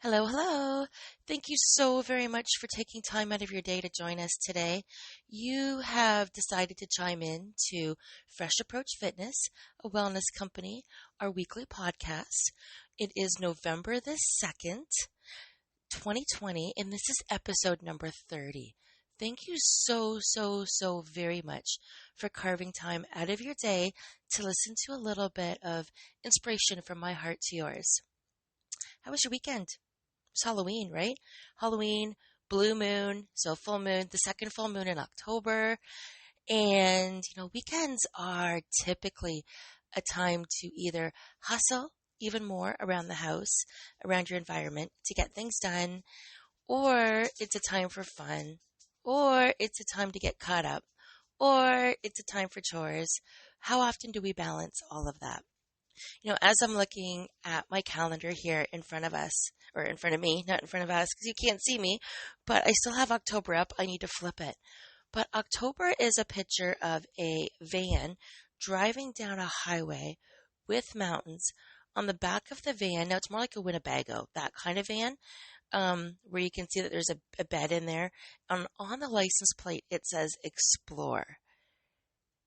Hello, hello. Thank you so very much for taking time out of your day to join us today. You have decided to chime in to Fresh Approach Fitness, a wellness company, our weekly podcast. It is November the 2nd, 2020, and this is episode number 30. Thank you so very much for carving time out of your day to listen to a little bit of inspiration from my heart to yours. How was your weekend? It's Halloween, right? Halloween, blue moon, so full moon, the second full moon in October. And, weekends are typically a time to either hustle even more around the house, around your environment to get things done, or it's a time for fun, or it's a time to get caught up, or it's a time for chores. How often do we balance all of that? As I'm looking at my calendar here in front of us, or in front of me, not in front of us, because you can't see me, but I still have October up. I need to flip it. But October is a picture of a van driving down a highway with mountains. On the back of the van, now it's more like a Winnebago, that kind of van, where you can see that there's a bed in there. On the license plate, it says Explore.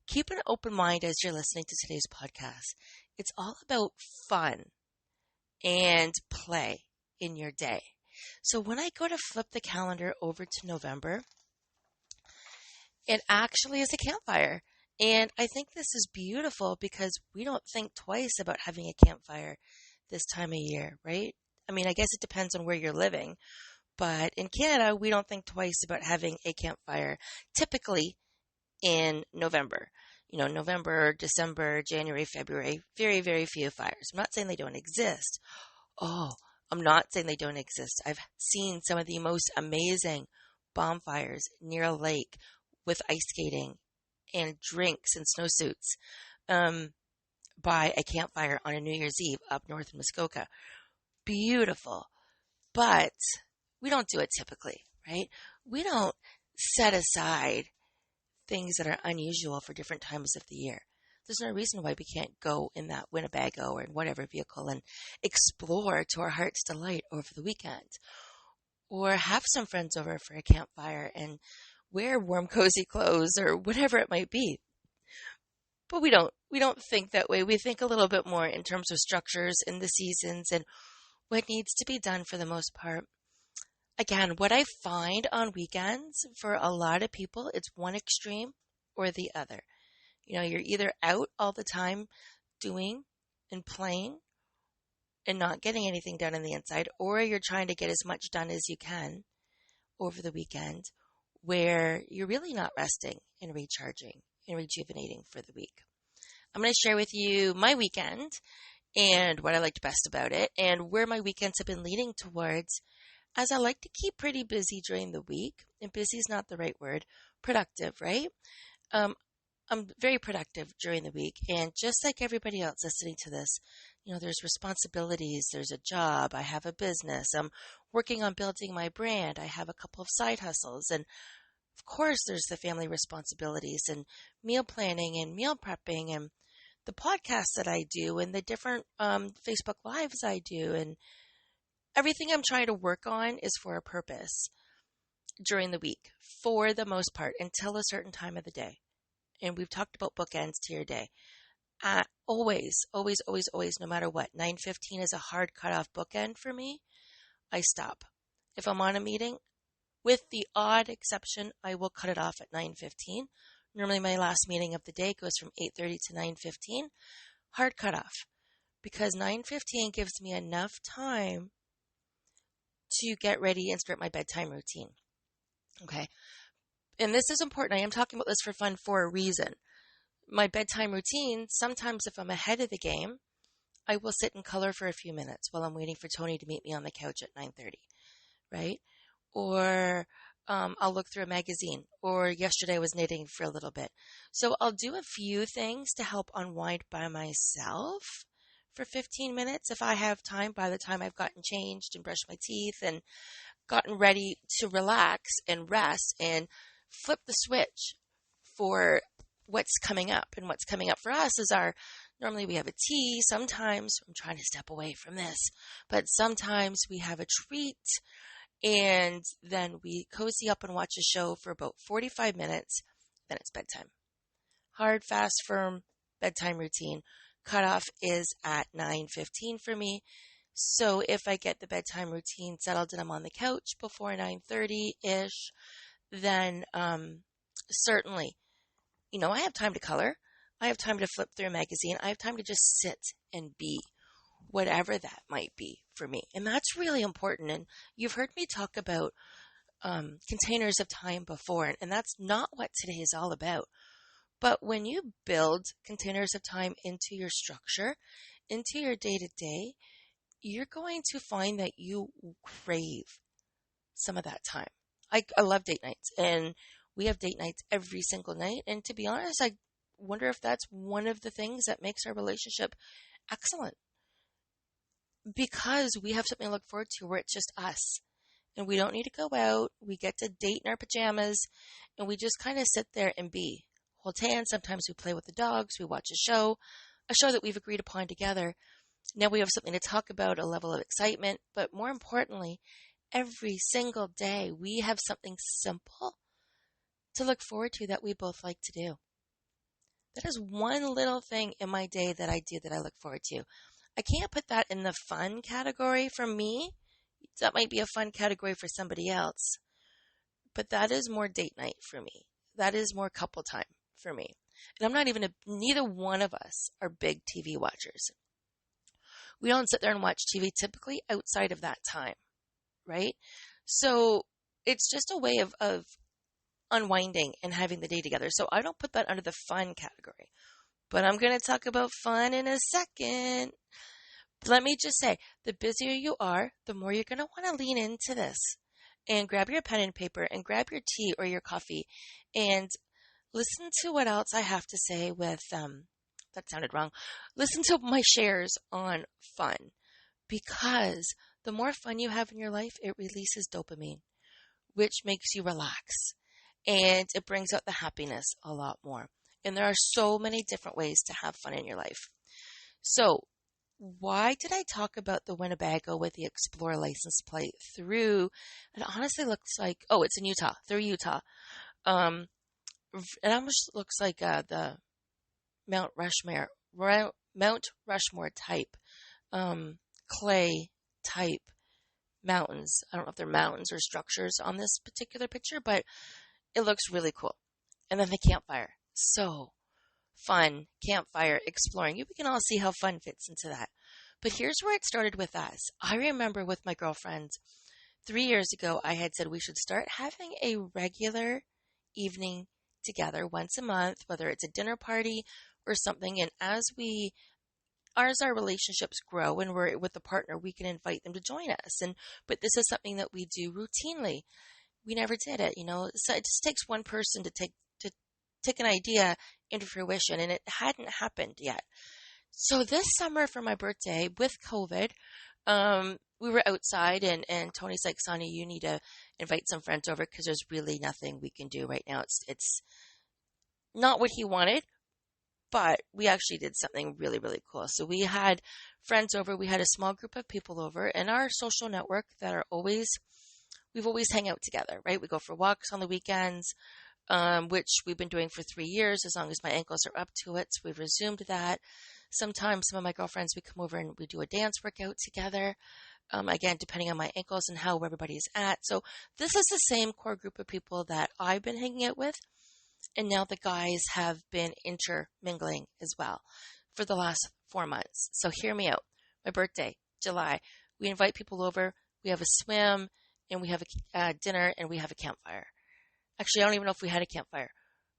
Keep an open mind as you're listening to today's podcast. It's all about fun and play in your day. So when I go to flip the calendar over to November, it actually is a campfire. And I think this is beautiful because we don't think twice about having a campfire this time of year, right? I mean, I guess it depends on where you're living. But in Canada, we don't think twice about having a campfire typically in November. November, December, January, February, very few fires. I'm not saying they don't exist. Oh, I'm not saying they don't exist. I've seen some of the most amazing bonfires near a lake with ice skating and drinks and snowsuits by a campfire on a New Year's Eve up north in Muskoka. Beautiful. But we don't do it typically, right? We don't set aside things that are unusual for different times of the year. There's no reason why we can't go in that Winnebago or in whatever vehicle and explore to our heart's delight over the weekend. Or have some friends over for a campfire and wear warm, cozy clothes or whatever it might be. But we don't think that way. We think a little bit more in terms of structures in the seasons and what needs to be done for the most part. Again, what I find on weekends for a lot of people, it's one extreme or the other. You're either out all the time doing and playing and not getting anything done on the inside, or you're trying to get as much done as you can over the weekend where you're really not resting and recharging and rejuvenating for the week. I'm going to share with you my weekend and what I liked best about it and where my weekends have been leading towards, as I like to keep pretty busy during the week. And busy is not the right word. Productive, right? I'm very productive during the week. And just like everybody else listening to this, there's responsibilities. There's a job. I have a business. I'm working on building my brand. I have a couple of side hustles. And of course, there's the family responsibilities and meal planning and meal prepping and the podcasts that I do and the different Facebook Lives I do and everything I'm trying to work on is for a purpose during the week, for the most part, until a certain time of the day. And we've talked about bookends to your day. Always, no matter what, 9:15 is a hard cutoff bookend for me. I stop. If I'm on a meeting, with the odd exception, I will cut it off at 9:15. Normally my last meeting of the day goes from 8:30 to 9:15. Hard cutoff. Because 9:15 gives me enough time to get ready and start my bedtime routine. Okay. And this is important. I am talking about this for fun for a reason. My bedtime routine, sometimes if I'm ahead of the game, I will sit and color for a few minutes while I'm waiting for Tony to meet me on the couch at 9:30, right? Or I'll look through a magazine. Or yesterday I was knitting for a little bit. So I'll do a few things to help unwind by myself for 15 minutes if I have time by the time I've gotten changed and brushed my teeth and gotten ready to relax and rest and flip the switch for what's coming up. And what's coming up for us is our Normally we have a tea. Sometimes I'm trying to step away from this, but sometimes we have a treat and then we cozy up and watch a show for about 45 minutes. Then it's bedtime. Hard, fast, firm bedtime routine. Cutoff is at 9:15 for me. So if I get the bedtime routine settled and I'm on the couch before 9:30-ish, then certainly, I have time to color. I have time to flip through a magazine. I have time to just sit and be, whatever that might be for me. And that's really important. And you've heard me talk about containers of time before, and that's not what today is all about. But when you build containers of time into your structure, into your day to day, you're going to find that you crave some of that time. I love date nights, and we have date nights every single night. And to be honest, I wonder if that's one of the things that makes our relationship excellent, because we have something to look forward to where it's just us. And we don't need to go out. We get to date in our pajamas, and we just kind of sit there and be. Hold hands. Sometimes we play with the dogs. We watch a show that we've agreed upon together. Now we have something to talk about, a level of excitement. But more importantly, every single day we have something simple to look forward to that we both like to do. That is one little thing in my day that I do that I look forward to. I can't put that in the fun category for me. That might be a fun category for somebody else. But that is more date night for me. That is more couple time for me. And I'm not even neither one of us are big TV watchers. We don't sit there and watch TV typically outside of that time, right? So it's just a way of unwinding and having the day together. So I don't put that under the fun category. But I'm going to talk about fun in a second. Let me just say, the busier you are, the more you're going to want to lean into this and grab your pen and paper and grab your tea or your coffee and listen to what else I have to say with, that sounded wrong. Listen to my shares on fun, because the more fun you have in your life, it releases dopamine, which makes you relax, and it brings out the happiness a lot more. And there are so many different ways to have fun in your life. So why did I talk about the Winnebago with the Explorer license plate through? It honestly looks like, it's in Utah, through Utah. It almost looks like the Mount Rushmore type, clay type mountains. I don't know if they're mountains or structures on this particular picture, but it looks really cool. And then the campfire. So fun, campfire, exploring. We can all see how fun fits into that. But here's where it started with us. I remember with my girlfriends, 3 years ago, I had said we should start having a regular evening together once a month, whether it's a dinner party or something. And as our relationships grow and we're with a partner, we can invite them to join us. But this is something that we do routinely. We never did it, So it just takes one person to take an idea into fruition, and it hadn't happened yet. So this summer for my birthday, with COVID, we were outside, and Tony's like, Sonia, you need to invite some friends over because there's really nothing we can do right now. It's not what he wanted, but we actually did something really, really cool. So we had friends over. We had a small group of people over, and our social network that we've always hang out together, right? We go for walks on the weekends, which we've been doing for 3 years, as long as my ankles are up to it. So we've resumed that. Sometimes some of my girlfriends, we come over and we do a dance workout together. Again, depending on my ankles and how everybody's at. So this is the same core group of people that I've been hanging out with. And now the guys have been intermingling as well for the last 4 months. So hear me out. My birthday, July, we invite people over. We have a swim, and we have a dinner, and we have a campfire. Actually, I don't even know if we had a campfire.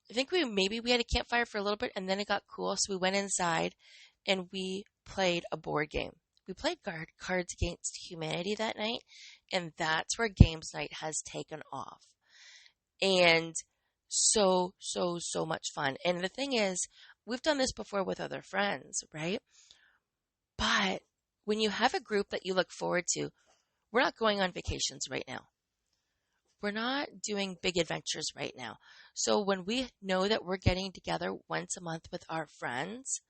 I think we had a campfire for a little bit, and then it got cool. So we went inside and we played a board game. We played Cards Against Humanity that night, and that's where games night has taken off. And so much fun. And the thing is, we've done this before with other friends, right? But when you have a group that you look forward to, we're not going on vacations right now. We're not doing big adventures right now. So when we know that we're getting together once a month with our friends,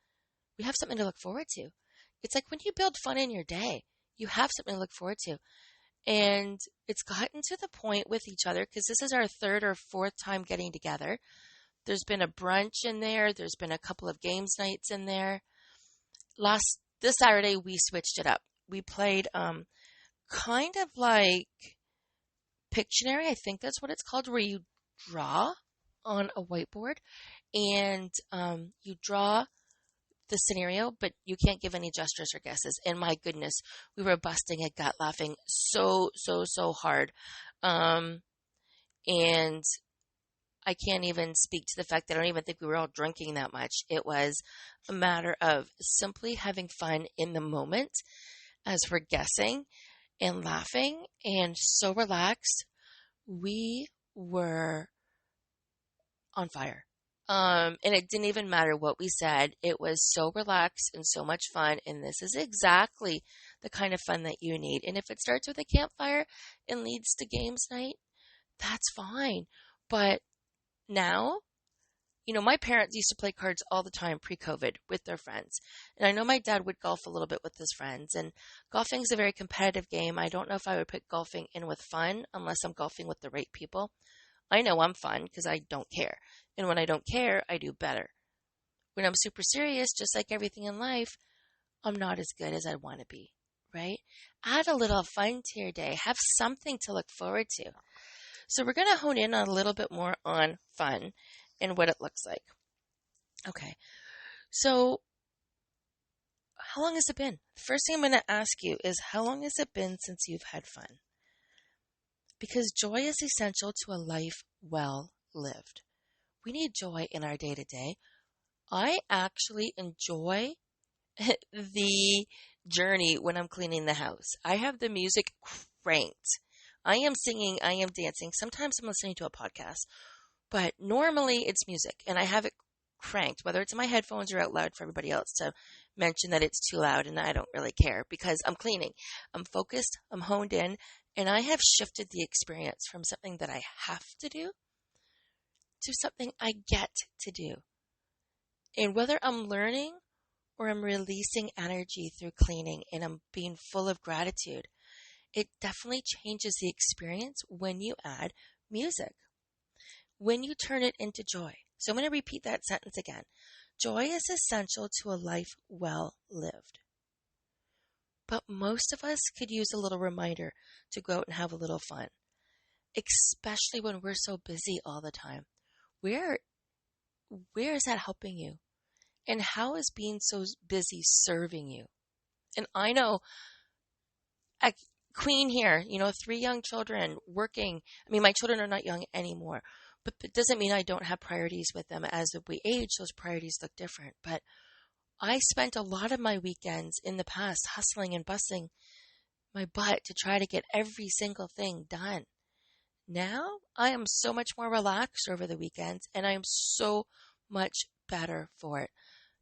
we have something to look forward to. It's like when you build fun in your day, you have something to look forward to. And it's gotten to the point with each other, because this is our third or fourth time getting together. There's been a brunch in there. There's been a couple of games nights in there. This Saturday, we switched it up. We played kind of like Pictionary, I think that's what it's called, where you draw on a whiteboard and you draw the scenario, but you can't give any gestures or guesses. And my goodness, we were busting a gut laughing so hard. And I can't even speak to the fact that I don't even think we were all drinking that much. It was a matter of simply having fun in the moment as we're guessing and laughing and so relaxed. We were on fire. And it didn't even matter what we said. It was so relaxed and so much fun. And this is exactly the kind of fun that you need. And if it starts with a campfire and leads to games night, that's fine. But now, my parents used to play cards all the time pre-COVID with their friends. And I know my dad would golf a little bit with his friends. And golfing is a very competitive game. I don't know if I would put golfing in with fun unless I'm golfing with the right people. I know I'm fun because I don't care. And when I don't care, I do better. When I'm super serious, just like everything in life, I'm not as good as I want to be, right? Add a little fun to your day. Have something to look forward to. So we're going to hone in on a little bit more on fun and what it looks like. Okay. So how long has it been? The first thing I'm going to ask you is, how long has it been since you've had fun? Because joy is essential to a life well lived. We need joy in our day-to-day. I actually enjoy the journey when I'm cleaning the house. I have the music cranked. I am singing, I am dancing. Sometimes I'm listening to a podcast, but normally it's music, and I have it cranked, whether it's in my headphones or out loud for everybody else to mention that it's too loud, and I don't really care because I'm cleaning. I'm focused, I'm honed in, and I have shifted the experience from something that I have to do to something I get to do. And whether I'm learning or I'm releasing energy through cleaning and I'm being full of gratitude, it definitely changes the experience when you add music, when you turn it into joy. So I'm going to repeat that sentence again. Joy is essential to a life well lived. But most of us could use a little reminder to go out and have a little fun, especially when we're so busy all the time. Where is that helping you? And how is being so busy serving you? And I know a queen here, 3 young children working. I mean, my children are not young anymore, but it doesn't mean I don't have priorities with them. As we age, those priorities look different. But I spent a lot of my weekends in the past hustling and busting my butt to try to get every single thing done. Now I am so much more relaxed over the weekends, and I am so much better for it.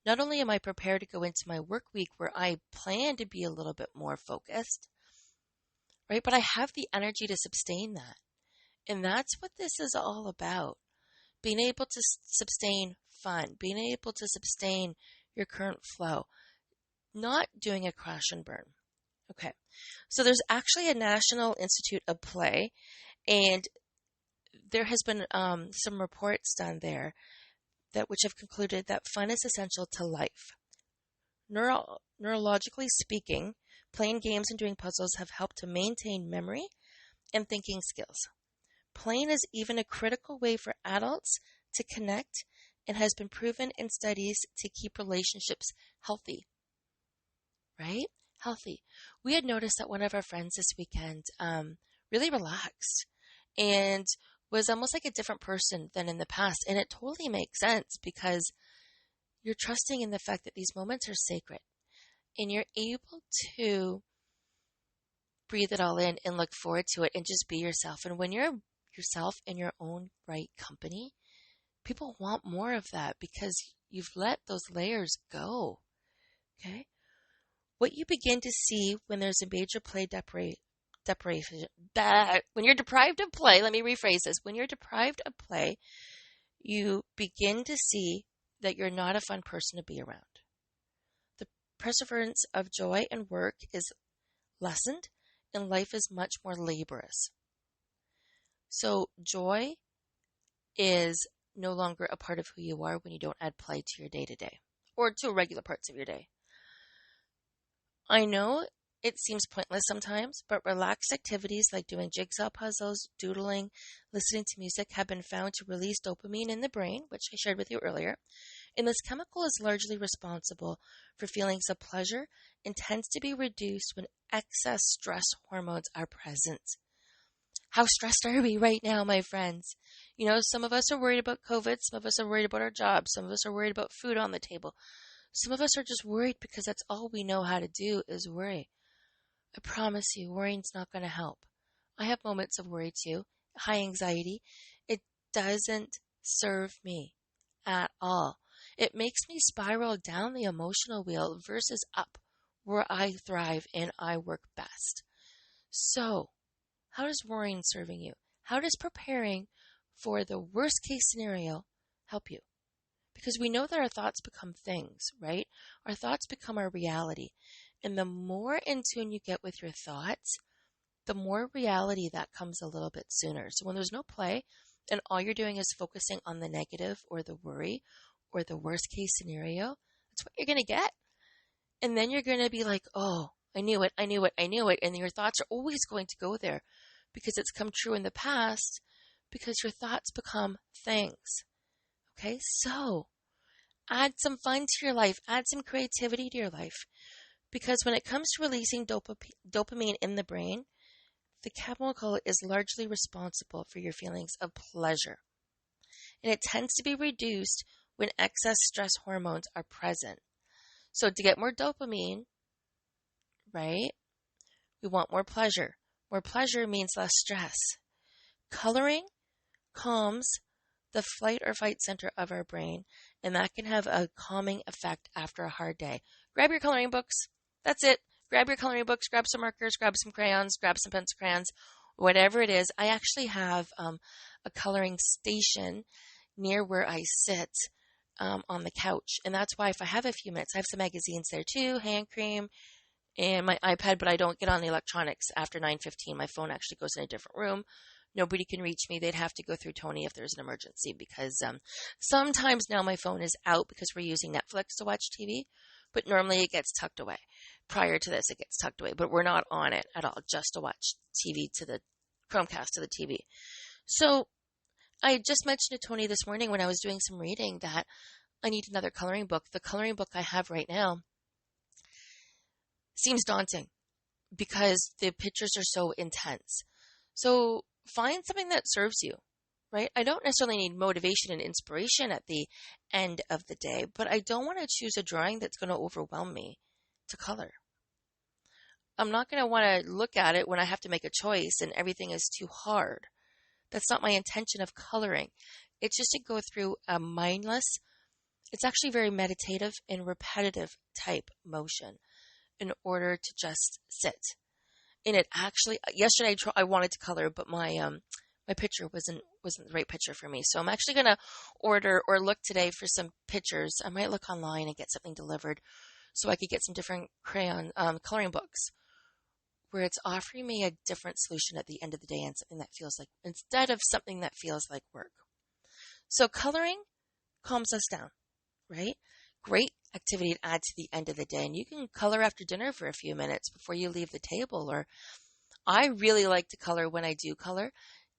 Not only am I prepared to go into my work week where I plan to be a little bit more focused, right? But I have the energy to sustain that. And that's what this is all about. Being able to sustain fun, being able to sustain your current flow, not doing a crash and burn. Okay. So there's actually a National Institute of Play, and there has been some reports done there which have concluded that fun is essential to life. Neurologically speaking, playing games and doing puzzles have helped to maintain memory and thinking skills. Playing is even a critical way for adults to connect and has been proven in studies to keep relationships healthy. Right? Healthy. We had noticed that one of our friends this weekend really relaxed and was almost like a different person than in the past. And it totally makes sense because you're trusting in the fact that these moments are sacred and you're able to breathe it all in and look forward to it and just be yourself. And when you're yourself in your own right company, people want more of that because you've let those layers go. Okay? What you begin to see when there's a major play deprivation, when you're deprived of play, let me rephrase this. When you're deprived of play, you begin to see that you're not a fun person to be around. perseverance of joy and work is lessened, and life is much more laborious. So joy is no longer a part of who you are when you don't add play to your day to day or to regular parts of your day. I know it seems pointless sometimes, but relaxed activities like doing jigsaw puzzles, doodling, listening to music have been found to release dopamine in the brain, which I shared with you earlier. And this chemical is largely responsible for feelings of pleasure and tends to be reduced when excess stress hormones are present. How stressed are we right now, my friends? Some of us are worried about COVID. Some of us are worried about our jobs. Some of us are worried about food on the table. Some of us are just worried because that's all we know how to do is worry. I promise you, worrying's not going to help. I have moments of worry too, high anxiety. It doesn't serve me at all. It makes me spiral down the emotional wheel versus up, where I thrive and I work best. So, how does worrying serving you? How does preparing for the worst case scenario help you? Because we know that our thoughts become things, right? Our thoughts become our reality. And the more in tune you get with your thoughts, the more reality that comes a little bit sooner. So when there's no play and all you're doing is focusing on the negative or the worry or the worst case scenario, that's what you're going to get. And then you're going to be like, oh, I knew it, I knew it, I knew it. And your thoughts are always going to go there because it's come true in the past because your thoughts become things. Okay, so add some fun to your life, add some creativity to your life. Because when it comes to releasing dopamine in the brain, the chemical is largely responsible for your feelings of pleasure. And it tends to be reduced when excess stress hormones are present. So to get more dopamine, right, we want more pleasure. More pleasure means less stress. Coloring calms the flight or fight center of our brain, and that can have a calming effect after a hard day. Grab your coloring books. That's it. Grab your coloring books, grab some markers, grab some crayons, grab some pencil crayons, whatever it is. I actually have a coloring station near where I sit on the couch. And that's why if I have a few minutes, I have some magazines there too, hand cream, and my iPad, but I don't get on the electronics after 9:15. My phone actually goes in a different room. Nobody can reach me. They'd have to go through Tony if there's an emergency because sometimes now my phone is out because we're using Netflix to watch TV, but normally it gets tucked away. Prior to this, it gets tucked away, but we're not on it at all just to watch TV to the Chromecast to the TV. So I just mentioned to Tony this morning when I was doing some reading that I need another coloring book. The coloring book I have right now seems daunting because the pictures are so intense. So find something that serves you, right? I don't necessarily need motivation and inspiration at the end of the day, but I don't want to choose a drawing that's going to overwhelm me to color. I'm not going to want to look at it when I have to make a choice and everything is too hard. That's not my intention of coloring. It's just to go through a mindless, it's actually very meditative and repetitive type motion in order to just sit. And it actually, yesterday I wanted to color, but my picture wasn't the right picture for me. So I'm actually going to order or look today for some pictures. I might look online and get something delivered so I could get some different crayon coloring books where it's offering me a different solution at the end of the day and something that feels like, instead of something that feels like work. So coloring calms us down, right? Great activity to add to the end of the day. And you can color after dinner for a few minutes before you leave the table. Or I really like to color when I do color,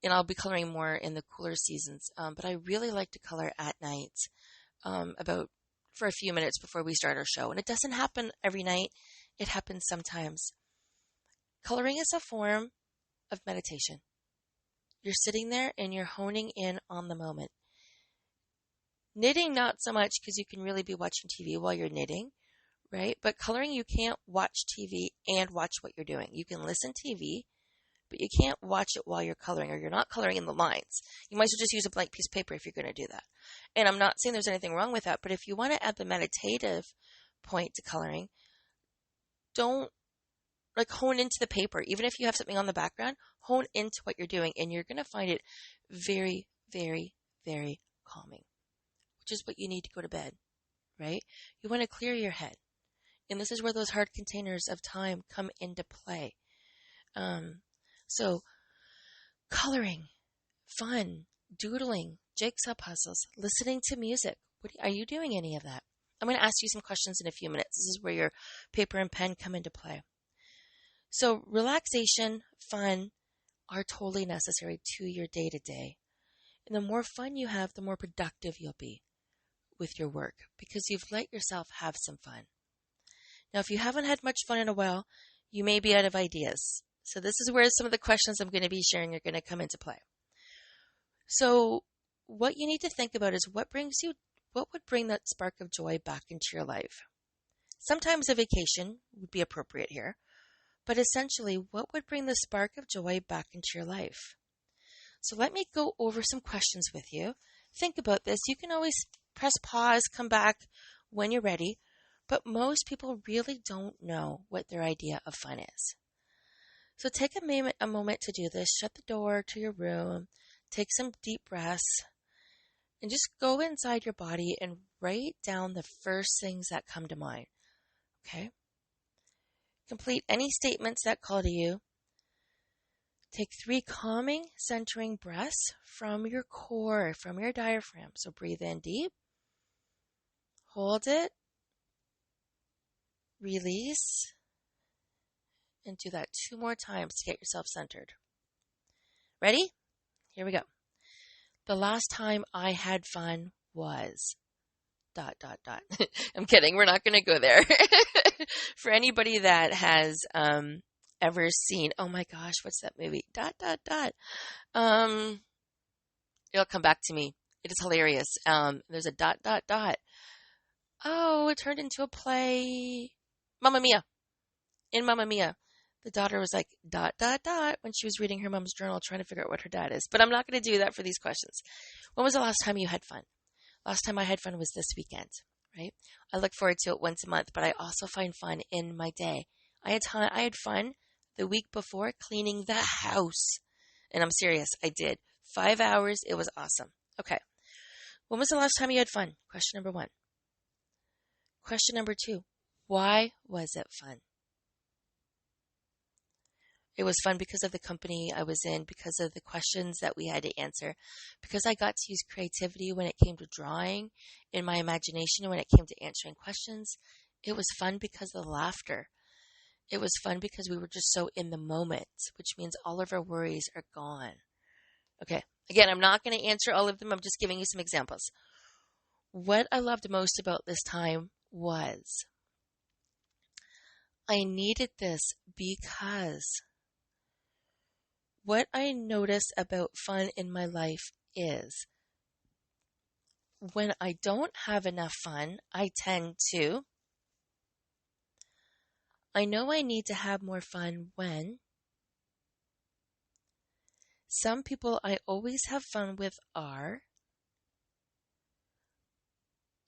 and I'll be coloring more in the cooler seasons. But I really like to color at night for a few minutes before we start our show. And it doesn't happen every night. It happens sometimes. Coloring is a form of meditation. You're sitting there and you're honing in on the moment. Knitting, not so much because you can really be watching TV while you're knitting, right? But coloring, you can't watch TV and watch what you're doing. You can listen to TV, but you can't watch it while you're coloring, or you're not coloring in the lines. You might as well just use a blank piece of paper if you're going to do that. And I'm not saying there's anything wrong with that, but if you want to add the meditative point to coloring, don't hone into the paper. Even if you have something on the background, hone into what you're doing, and you're going to find it very, very, very calming, which is what you need to go to bed, right? You want to clear your head. And this is where those hard containers of time come into play. So coloring, fun, doodling, jigsaw puzzles, listening to music. Are you doing any of that? I'm going to ask you some questions in a few minutes. This is where your paper and pen come into play. So relaxation, fun are totally necessary to your day-to-day. And the more fun you have, the more productive you'll be with your work because you've let yourself have some fun. Now, if you haven't had much fun in a while, you may be out of ideas. So this is where some of the questions I'm going to be sharing are going to come into play. So what you need to think about is what would bring that spark of joy back into your life? Sometimes a vacation would be appropriate here, but essentially, what would bring the spark of joy back into your life? So let me go over some questions with you. Think about this. You can always press pause, come back when you're ready, but most people really don't know what their idea of fun is. So take a moment to do this. Shut the door to your room, take some deep breaths, and just go inside your body and write down the first things that come to mind. Okay? Complete any statements that call to you. Take 3 calming, centering breaths from your core, from your diaphragm. So breathe in deep, hold it, release, and do that 2 more times to get yourself centered. Ready? Here we go. The last time I had fun was ... I'm kidding. We're not going to go there. For anybody that has ever seen, oh my gosh, what's that movie? ... It'll come back to me. It is hilarious. There's a ... Oh, it turned into a play. Mamma Mia. In Mamma Mia, the daughter was like ... when she was reading her mom's journal trying to figure out what her dad is. But I'm not going to do that for these questions. When was the last time you had fun? Last time I had fun was this weekend, right? I look forward to it once a month, but I also find fun in my day. I had fun the week before cleaning the house. And I'm serious, I did. 5 hours, it was awesome. Okay. When was the last time you had fun? Question number 1. Question number 2. Why was it fun? It was fun because of the company I was in, because of the questions that we had to answer, because I got to use creativity when it came to drawing, in my imagination when it came to answering questions. It was fun because of the laughter. It was fun because we were just so in the moment, which means all of our worries are gone. Okay, again, I'm not going to answer all of them. I'm just giving you some examples. What I loved most about this time was I needed this because what I notice about fun in my life is when I don't have enough fun, I know I need to have more fun when some people I always have fun with are,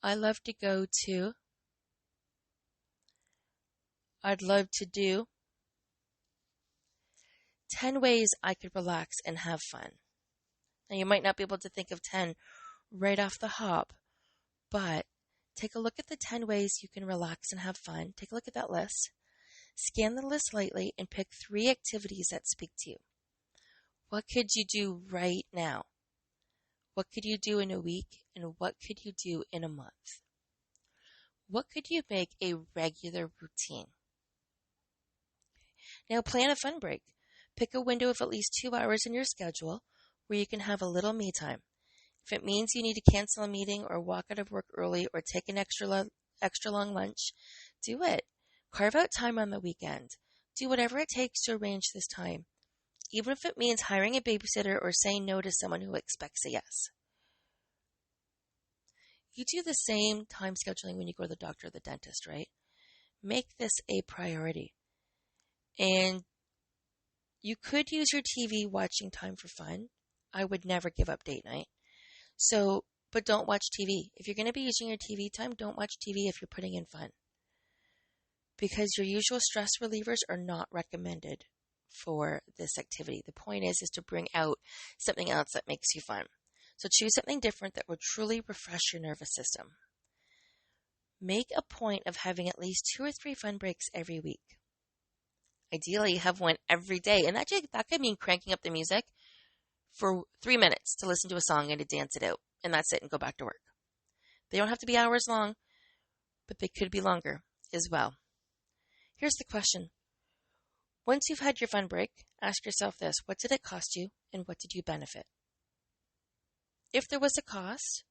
I love to go to, I'd love to do, 10 ways I could relax and have fun. Now you might not be able to think of 10 right off the hop, but take a look at the 10 ways you can relax and have fun. Take a look at that list. Scan the list lightly and pick 3 activities that speak to you. What could you do right now? What could you do in a week? And what could you do in a month? What could you make a regular routine? Now plan a fun break. Pick a window of at least 2 hours in your schedule where you can have a little me time. If it means you need to cancel a meeting or walk out of work early or take an extra long lunch, do it. Carve out time on the weekend. Do whatever it takes to arrange this time, even if it means hiring a babysitter or saying no to someone who expects a yes. You do the same time scheduling when you go to the doctor or the dentist, right? Make this a priority. And you could use your TV watching time for fun. I would never give up date night. But don't watch TV. If you're going to be using your TV time, don't watch TV if you're putting in fun. Because your usual stress relievers are not recommended for this activity. The point is to bring out something else that makes you fun. So choose something different that will truly refresh your nervous system. Make a point of having at least 2 or 3 fun breaks every week. Ideally, have one every day, and that could mean cranking up the music for 3 minutes to listen to a song and to dance it out, and that's it, and go back to work. They don't have to be hours long, but they could be longer as well. Here's the question. Once you've had your fun break, ask yourself this: what did it cost you, and what did you benefit? If there was a cost,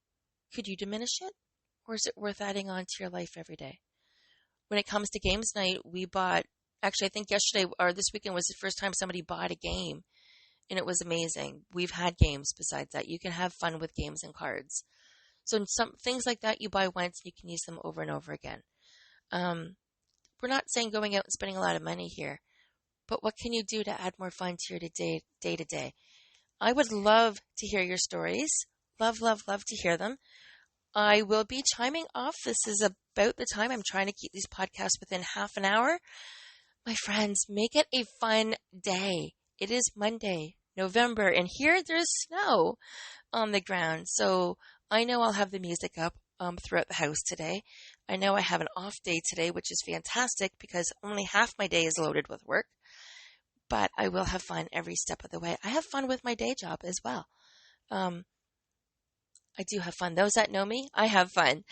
could you diminish it, or is it worth adding on to your life every day? When it comes to games night, we bought, actually I think yesterday or this weekend was the first time somebody bought a game, and it was amazing. We've had games besides that. You can have fun with games and cards. So some things like that you buy once, you can use them over and over again. We're not saying going out and spending a lot of money here, but what can you do to add more fun to your day-to-day? I would love to hear your stories. Love, love, love to hear them. I will be chiming off. This is about the time. I'm trying to keep these podcasts within half an hour. My friends, make it a fun day. It is Monday, November, and here there's snow on the ground. So I know I'll have the music up throughout the house today. I know I have an off day today, which is fantastic because only half my day is loaded with work. But I will have fun every step of the way. I have fun with my day job as well. I do have fun. Those that know me, I have fun.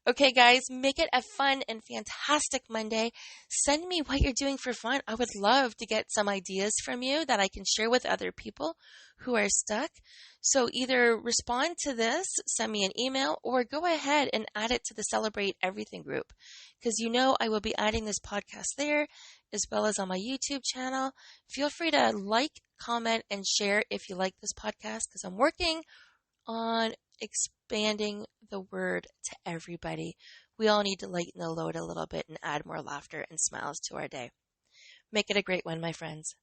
Okay, guys, make it a fun and fantastic Monday. Send me what you're doing for fun. I would love to get some ideas from you that I can share with other people who are stuck. So either respond to this, send me an email, or go ahead and add it to the Celebrate Everything group. Because you know I will be adding this podcast there as well as on my YouTube channel. Feel free to like, comment, and share if you like this podcast because I'm working on expanding the word to everybody. We all need to lighten the load a little bit and add more laughter and smiles to our day. Make it a great one, my friends.